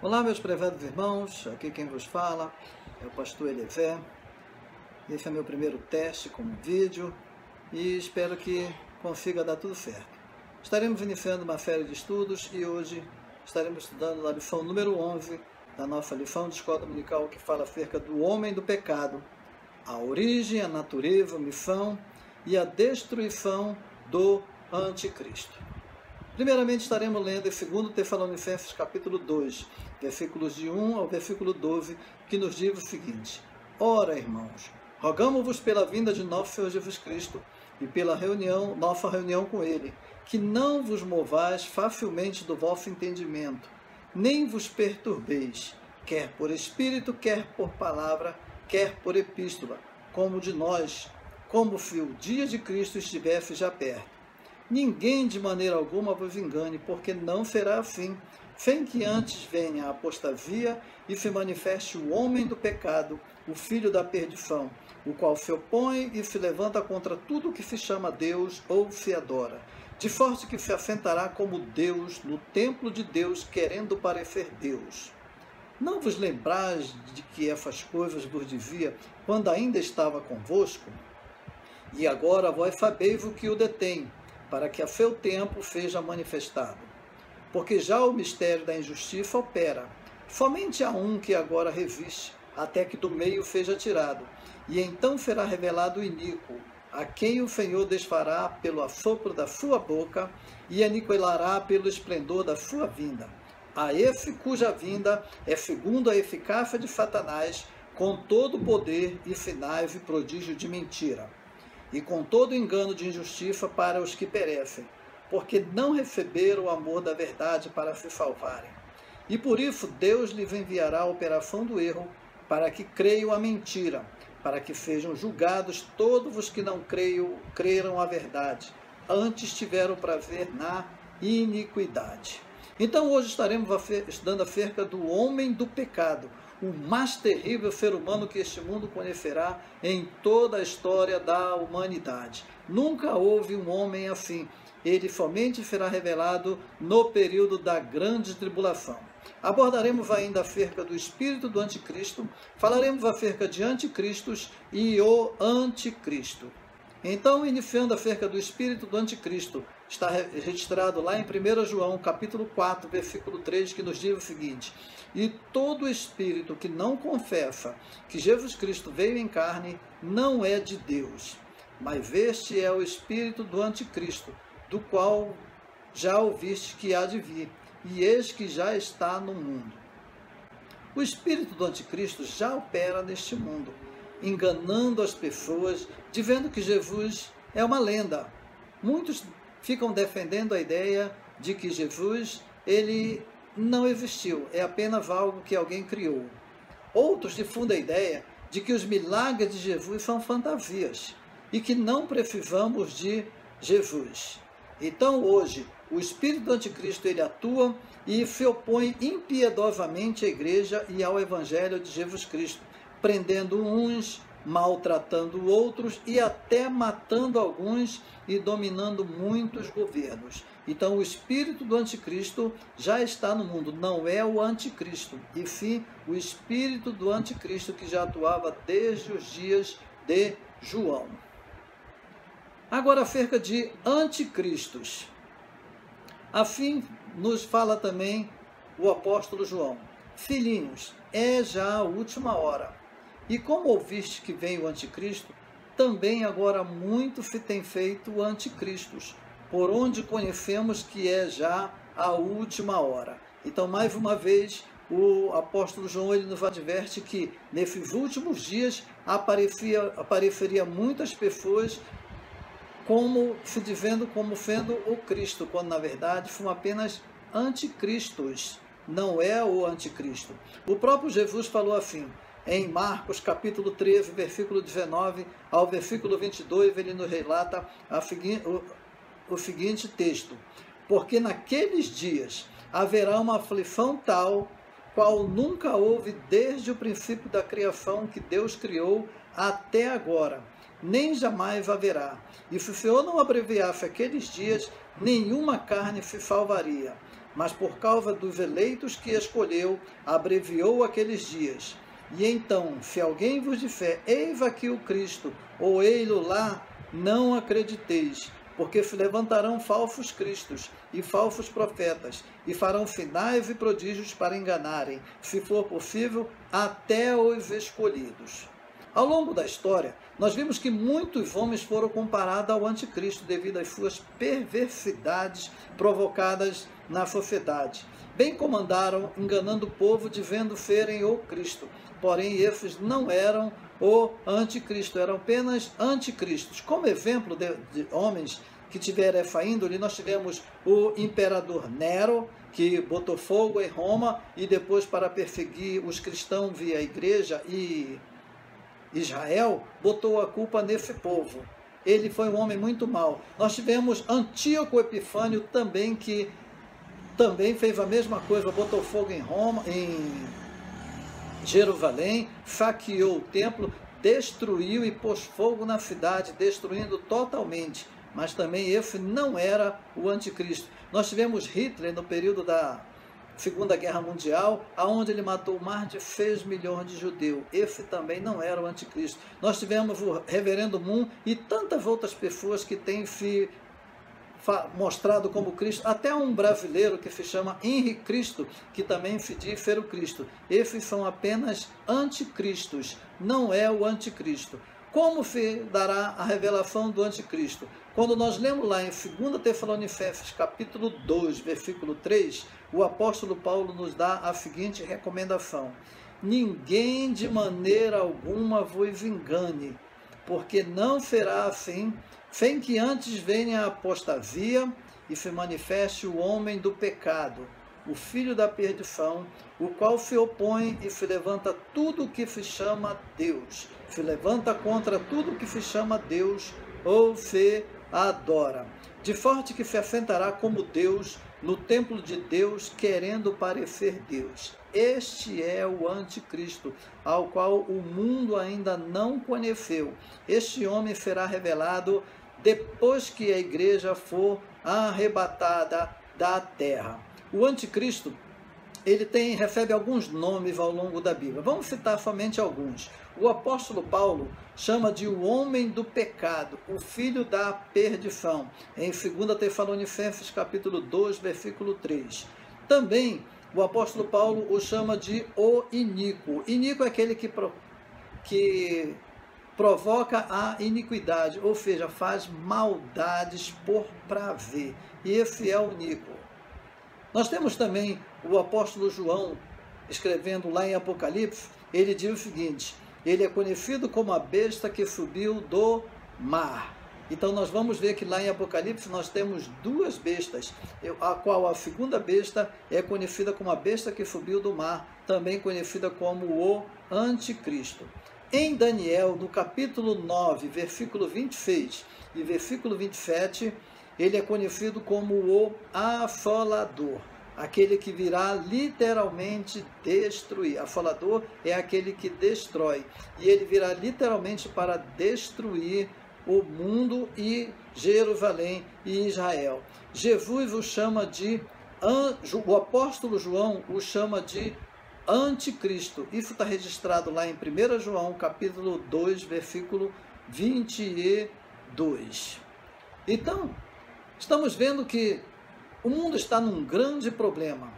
Olá, meus prezados irmãos, aqui quem vos fala é o pastor Elevé. Esse é meu primeiro teste como vídeo e espero que consiga dar tudo certo. Estaremos iniciando uma série de estudos e hoje estaremos estudando a lição número 11 da nossa lição de escola dominical, que fala acerca do homem do pecado, a origem, a natureza, a missão e a destruição do anticristo. Primeiramente estaremos lendo em 2 Tessalonicenses capítulo 2, versículos de 1 ao versículo 12, que nos diz o seguinte: Ora, irmãos, rogamo-vos pela vinda de nosso Senhor Jesus Cristo e pela nossa reunião com Ele, que não vos movais facilmente do vosso entendimento, nem vos perturbeis, quer por espírito, quer por palavra, quer por epístola, como de nós, como se o dia de Cristo estivesse já perto. Ninguém de maneira alguma vos engane, porque não será assim, sem que antes venha a apostasia e se manifeste o homem do pecado, o filho da perdição, o qual se opõe e se levanta contra tudo que se chama Deus ou se adora, de sorte que se assentará como Deus no templo de Deus, querendo parecer Deus. Não vos lembrais de que essas coisas vos dizia quando ainda estava convosco? E agora vós sabeis o que o detém, para que a seu tempo seja manifestado. Porque já o mistério da injustiça opera. Somente há um que agora resiste, até que do meio seja tirado. E então será revelado o iníquo, a quem o Senhor desfará pelo assopro da sua boca e aniquilará pelo esplendor da sua vinda. A esse cuja vinda é segundo a eficácia de Satanás, com todo o poder e sinais e prodígio de mentira, e com todo engano de injustiça para os que perecem, porque não receberam o amor da verdade para se salvarem. E por isso Deus lhes enviará a operação do erro, para que creiam a mentira, para que sejam julgados todos os que não creram a verdade, antes tiveram prazer na iniquidade. Então hoje estaremos estudando acerca do homem do pecado, o mais terrível ser humano que este mundo conhecerá em toda a história da humanidade. Nunca houve um homem assim. Ele somente será revelado no período da grande tribulação. Abordaremos ainda acerca do espírito do anticristo, falaremos acerca de anticristos e o anticristo. Então, iniciando acerca do espírito do anticristo, está registrado lá em 1 João, capítulo 4, versículo 3, que nos diz o seguinte: E todo espírito que não confessa que Jesus Cristo veio em carne não é de Deus, mas este é o espírito do anticristo, do qual já ouviste que há de vir, e eis que já está no mundo. O espírito do anticristo já opera neste mundo, enganando as pessoas, dizendo que Jesus é uma lenda. Muitos ficam defendendo a ideia de que Jesus, ele não existiu, é apenas algo que alguém criou. Outros difundem a ideia de que os milagres de Jesus são fantasias e que não precisamos de Jesus. Então hoje, o espírito do anticristo ele atua e se opõe impiedosamente à igreja e ao evangelho de Jesus Cristo, prendendo uns, maltratando outros e até matando alguns e dominando muitos governos. Então o espírito do anticristo já está no mundo, não é o anticristo, e sim o espírito do anticristo que já atuava desde os dias de João. Agora acerca de anticristos. Assim nos fala também o apóstolo João: Filhinhos, é já a última hora. E como ouviste que vem o anticristo, também agora muito se tem feito anticristos, por onde conhecemos que é já a última hora. Então, mais uma vez, o apóstolo João ele nos adverte que nesses últimos dias apareceria muitas pessoas como se dizendo como sendo o Cristo, quando na verdade são apenas anticristos, não é o anticristo. O próprio Jesus falou assim, em Marcos capítulo 13, versículo 19 ao versículo 22, ele nos relata o seguinte texto: Porque naqueles dias haverá uma aflição tal, qual nunca houve desde o princípio da criação que Deus criou até agora, nem jamais haverá. E se o Senhor não abreviasse aqueles dias, nenhuma carne se salvaria. mas por causa dos eleitos que escolheu, abreviou aqueles dias. E então, se alguém vos disser, eis aqui o Cristo, ou ei-lo lá, não acrediteis, porque se levantarão falsos cristos e falsos profetas, e farão sinais e prodígios para enganarem, se for possível, até os escolhidos. Ao longo da história, nós vimos que muitos homens foram comparados ao anticristo devido às suas perversidades provocadas na sociedade. Bem como andaram enganando o povo, dizendo serem o Cristo. Porém, esses não eram o anticristo, eram apenas anticristos. Como exemplo de homens que tiveram essa índole, nós tivemos o imperador Nero, que botou fogo em Roma e depois, para perseguir os cristãos via igreja e Israel, botou a culpa nesse povo. Ele foi um homem muito mau. Nós tivemos Antíoco Epifânio também, que também fez a mesma coisa, botou fogo em Roma, em Jerusalém, saqueou o templo, destruiu e pôs fogo na cidade, destruindo totalmente. Mas também esse não era o anticristo. Nós tivemos Hitler no período da Segunda Guerra Mundial, onde ele matou mais de 6 milhões de judeus. Esse também não era o anticristo. Nós tivemos o reverendo Moon e tantas outras pessoas que têm se mostrado como Cristo, até um brasileiro que se chama Henrique Cristo, que também se diz ser o Cristo. Esses são apenas anticristos, não é o anticristo. Como se dará a revelação do anticristo? Quando nós lemos lá em 2 Tessalonicenses, capítulo 2, versículo 3, o apóstolo Paulo nos dá a seguinte recomendação: ninguém de maneira alguma vos engane, porque não será assim, sem que antes venha a apostasia e se manifeste o homem do pecado, o filho da perdição, o qual se opõe e se levanta tudo o que se chama Deus, se levanta contra tudo o que se chama Deus ou se adora, de sorte que se assentará como Deus no templo de Deus, querendo parecer Deus. Este é o anticristo, ao qual o mundo ainda não conheceu. Este homem será revelado depois que a igreja for arrebatada da terra. O anticristo, ele recebe alguns nomes ao longo da Bíblia. Vamos citar somente alguns. O apóstolo Paulo chama de o homem do pecado, o filho da perdição, em 2 Tessalonicenses capítulo 2, versículo 3. Também o apóstolo Paulo o chama de o iníquo. Iníquo é aquele que provoca a iniquidade, ou seja, faz maldades por prazer. E esse é o iníquo. Nós temos também o apóstolo João, escrevendo lá em Apocalipse, ele diz o seguinte: ele é conhecido como a besta que subiu do mar. Então nós vamos ver que lá em Apocalipse nós temos duas bestas, a qual a segunda besta é conhecida como a besta que subiu do mar, também conhecida como o anticristo. Em Daniel, no capítulo 9, versículo 26 e versículo 27, ele é conhecido como o assolador, aquele que virá literalmente destruir. Assolador é aquele que destrói, e ele virá literalmente para destruir o mundo e Jerusalém e Israel. Jesus o chama de, o apóstolo João o chama de anticristo. Isso está registrado lá em 1 João, capítulo 2, versículo 22. Então, estamos vendo que o mundo está num grande problema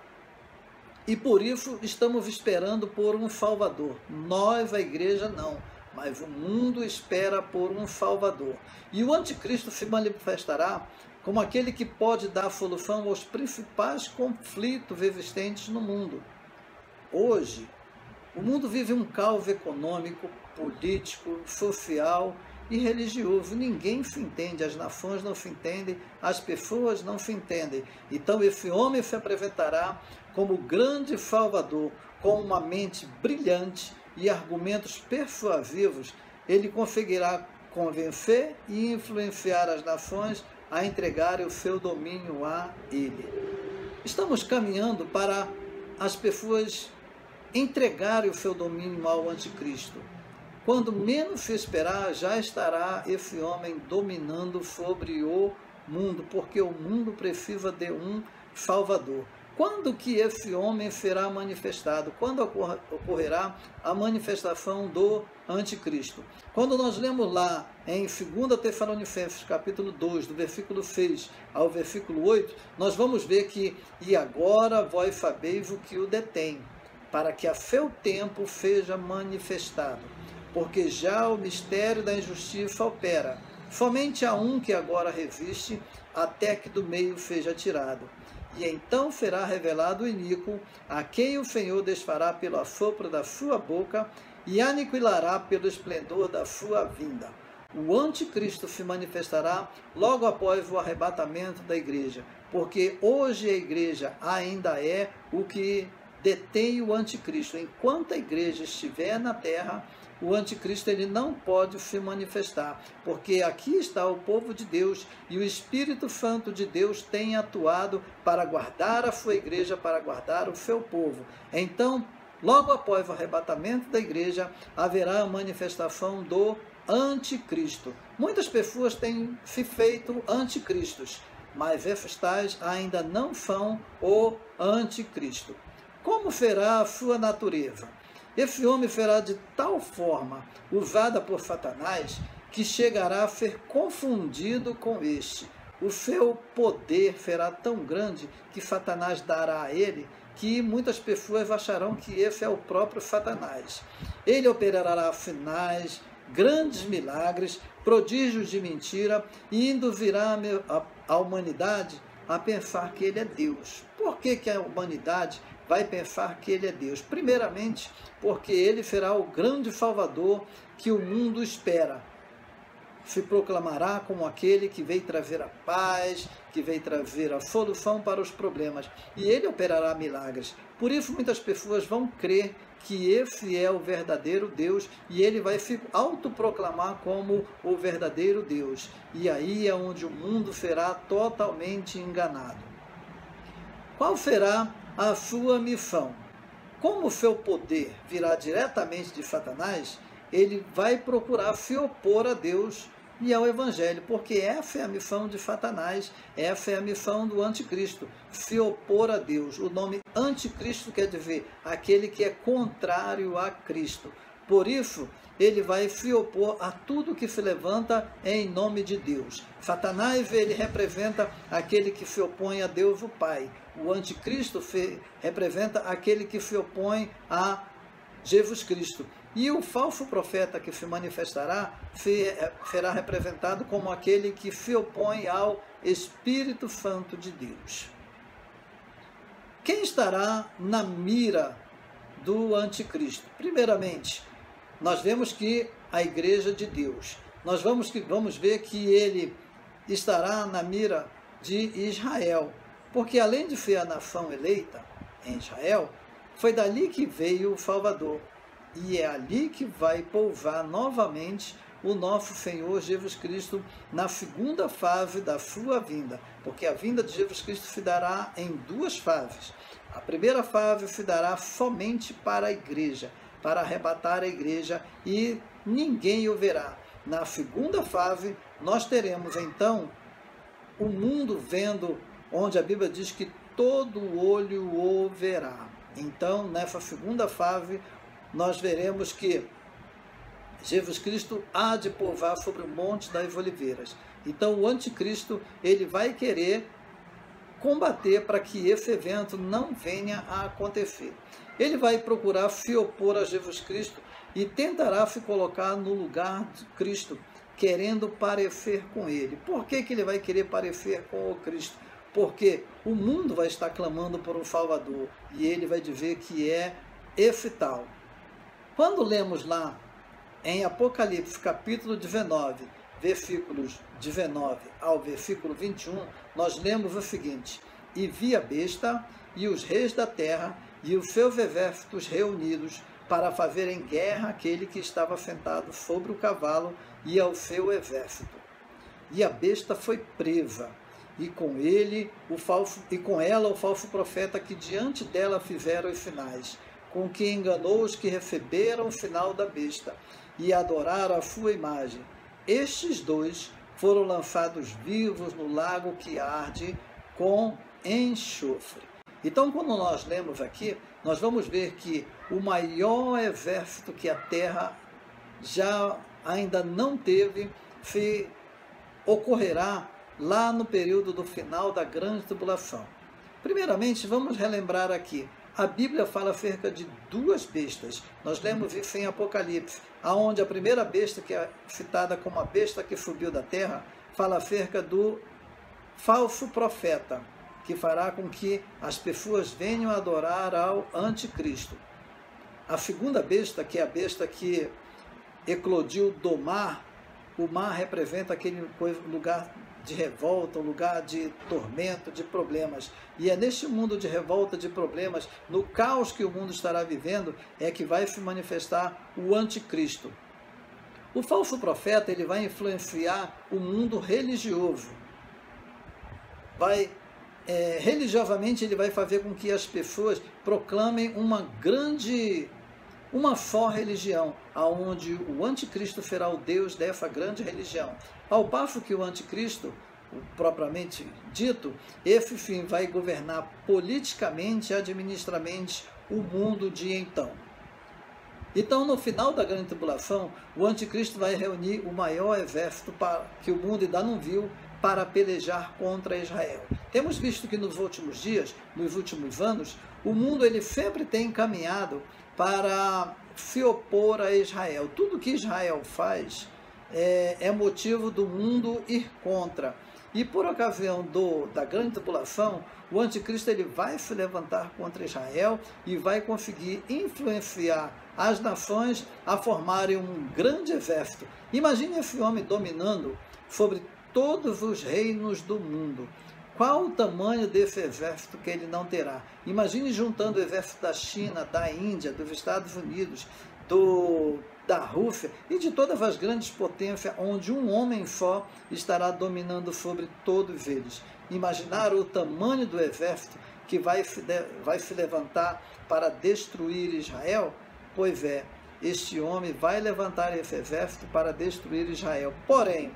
e por isso estamos esperando por um Salvador. Nós, a igreja, não, mas o mundo espera por um Salvador. E o anticristo se manifestará como aquele que pode dar solução aos principais conflitos existentes no mundo. Hoje, o mundo vive um caos econômico, político, social e religioso. Ninguém se entende, as nações não se entendem, as pessoas não se entendem. Então esse homem se apresentará como grande Salvador, com uma mente brilhante e argumentos persuasivos. Ele conseguirá convencer e influenciar as nações a entregarem o seu domínio a ele. Estamos caminhando para as pessoas entregarem o seu domínio ao anticristo. Quando menos se esperar, já estará esse homem dominando sobre o mundo, porque o mundo precisa de um Salvador. quando que esse homem será manifestado? Quando ocorrerá a manifestação do anticristo? Quando nós lemos lá em 2 Tessalonicenses, capítulo 2, do versículo 6 ao versículo 8, nós vamos ver que, e agora vós sabeis o que o detém, para que a seu tempo seja manifestado, porque já o mistério da injustiça opera. Somente há um que agora resiste, até que do meio seja tirado. E então será revelado o iníquo, a quem o Senhor desfará pelo assopro da sua boca e aniquilará pelo esplendor da sua vinda. O anticristo se manifestará logo após o arrebatamento da igreja, porque hoje a igreja ainda é o que detém o anticristo. Enquanto a igreja estiver na terra, o anticristo ele não pode se manifestar, porque aqui está o povo de Deus e o Espírito Santo de Deus tem atuado para guardar a sua igreja, para guardar o seu povo. Então, logo após o arrebatamento da igreja, haverá a manifestação do anticristo. Muitas pessoas têm se feito anticristos, mas esses tais ainda não são o anticristo. Como será a sua natureza? Esse homem será de tal forma usada por Satanás que chegará a ser confundido com este. O seu poder será tão grande que Satanás dará a ele que muitas pessoas acharão que esse é o próprio Satanás. Ele operará sinais, grandes milagres, prodígios de mentira e induzirá a humanidade a pensar que ele é Deus. Por que a humanidade vai pensar que ele é Deus? Primeiramente, porque ele será o grande Salvador que o mundo espera. Se proclamará como aquele que veio trazer a paz, que veio trazer a solução para os problemas. E ele operará milagres. Por isso, muitas pessoas vão crer que esse é o verdadeiro Deus e ele vai se autoproclamar como o verdadeiro Deus. E aí é onde o mundo será totalmente enganado. Qual será a sua missão? Como o seu poder virá diretamente de Satanás, ele vai procurar se opor a Deus e ao Evangelho, porque essa é a missão de Satanás, essa é a missão do anticristo, se opor a Deus. O nome anticristo quer dizer aquele que é contrário a Cristo. Por isso, ele vai se opor a tudo que se levanta em nome de Deus. Satanás, ele representa aquele que se opõe a Deus o Pai. O anticristo representa aquele que se opõe a Jesus Cristo. E o falso profeta que se manifestará será representado como aquele que se opõe ao Espírito Santo de Deus. Quem estará na mira do anticristo? Primeiramente, nós vemos que a igreja de Deus. Nós vamos ver que ele estará na mira de Israel, porque além de ser a nação eleita em Israel, foi dali que veio o Salvador. E é ali que vai pousar novamente o nosso Senhor Jesus Cristo na segunda fase da sua vinda, porque a vinda de Jesus Cristo se dará em duas fases. A primeira fase se dará somente para a igreja, para arrebatar a igreja e ninguém o verá. Na segunda fase, nós teremos então o mundo vendo, onde a Bíblia diz que todo olho o verá. Então, nessa segunda fase, nós veremos que Jesus Cristo há de pousar sobre o Monte das Oliveiras. Então, o anticristo, ele vai querer combater para que esse evento não venha a acontecer. Ele vai procurar se opor a Jesus Cristo e tentará se colocar no lugar de Cristo, querendo parecer com ele. Por que ele vai querer parecer com o Cristo? Porque o mundo vai estar clamando por um Salvador e ele vai dizer que é esse tal. Quando lemos lá em Apocalipse capítulo 19, versículos 19 ao versículo 21, nós lemos o seguinte: e vi a besta e os reis da terra e os seus exércitos reunidos para fazerem guerra àquele que estava sentado sobre o cavalo e ao seu exército. E a besta foi presa, e com ela o falso profeta que diante dela fizeram os sinais, com que enganou os que receberam o sinal da besta e adoraram a sua imagem. Estes dois foram lançados vivos no lago que arde com enxofre. Então, quando nós lemos aqui, nós vamos ver que o maior exército que a Terra ainda não teve, ocorrerá lá no período do final da grande tribulação. Primeiramente, vamos relembrar aqui, a Bíblia fala acerca de duas bestas. Nós lemos isso em Apocalipse, aonde a primeira besta, que é citada como a besta que subiu da terra, fala acerca do falso profeta, que fará com que as pessoas venham adorar ao anticristo. A segunda besta, que é a besta que eclodiu do mar, o mar representa aquele lugar de revolta, um lugar de tormento, de problemas. E é neste mundo de revolta, de problemas, no caos que o mundo estará vivendo, é que vai se manifestar o anticristo. O falso profeta, ele vai influenciar o mundo religioso. Religiosamente, ele vai fazer com que as pessoas proclamem uma só religião, aonde o anticristo será o Deus dessa grande religião. Ao passo que o anticristo, propriamente dito, esse sim vai governar politicamente e administrativamente o mundo de então. Então, no final da grande tribulação, o anticristo vai reunir o maior exército que o mundo ainda não viu para pelejar contra Israel. Temos visto que nos últimos dias, nos últimos anos, o mundo ele sempre tem caminhado para se opor a Israel. Tudo que Israel faz é motivo do mundo ir contra. E por ocasião da grande tribulação, o anticristo ele vai se levantar contra Israel e vai conseguir influenciar as nações a formarem um grande exército. Imagine esse homem dominando sobre todos os reinos do mundo. Qual o tamanho desse exército que ele não terá? Imagine juntando o exército da China, da Índia, dos Estados Unidos, da Rússia e de todas as grandes potências, onde um homem só estará dominando sobre todos eles. Imaginar o tamanho do exército que vai se levantar para destruir Israel? Pois é, este homem vai levantar esse exército para destruir Israel. Porém,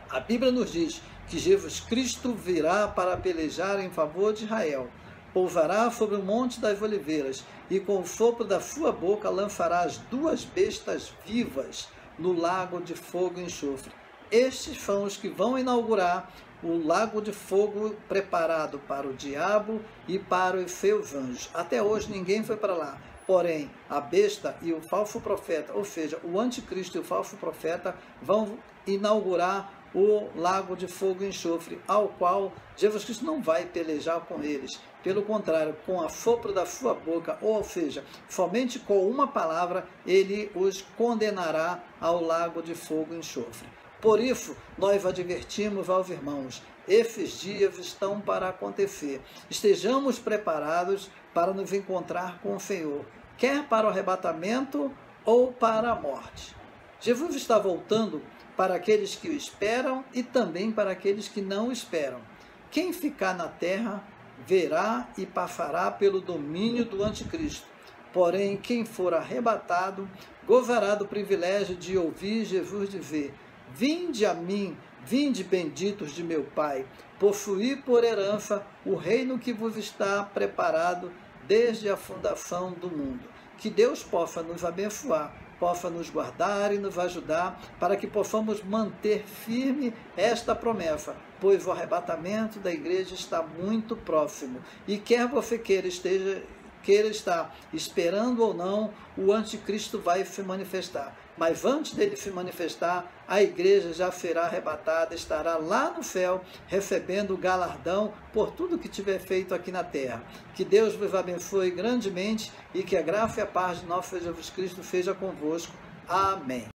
a Bíblia nos diz que Jesus Cristo virá para pelejar em favor de Israel. Pousará sobre o Monte das Oliveiras e com o sopro da sua boca lançará as duas bestas vivas no lago de fogo e enxofre. Estes são os que vão inaugurar o lago de fogo preparado para o diabo e para os seus anjos. Até hoje ninguém foi para lá. Porém, a besta e o falso profeta, ou seja, o anticristo e o falso profeta, vão inaugurar o lago de fogo e enxofre, ao qual Jesus Cristo não vai pelejar com eles. Pelo contrário, com a sopro da sua boca, ou seja, somente com uma palavra, ele os condenará ao lago de fogo e enxofre. Por isso, nós advertimos aos irmãos, esses dias estão para acontecer. Estejamos preparados para nos encontrar com o Senhor, quer para o arrebatamento ou para a morte. Jesus está voltando para aqueles que o esperam e também para aqueles que não o esperam. Quem ficar na terra verá e passará pelo domínio do anticristo. Porém, quem for arrebatado, gozará do privilégio de ouvir Jesus dizer: vinde a mim, vinde benditos de meu Pai, possuí por herança o reino que vos está preparado desde a fundação do mundo. Que Deus possa nos abençoar, possa nos guardar e nos ajudar para que possamos manter firme esta promessa, pois o arrebatamento da igreja está muito próximo. E quer você queira estar esperando ou não, o anticristo vai se manifestar. Mas antes dele se manifestar, a igreja já será arrebatada, estará lá no céu, recebendo o galardão por tudo que tiver feito aqui na terra. Que Deus vos abençoe grandemente e que a graça e a paz de nosso Senhor Jesus Cristo seja convosco. Amém.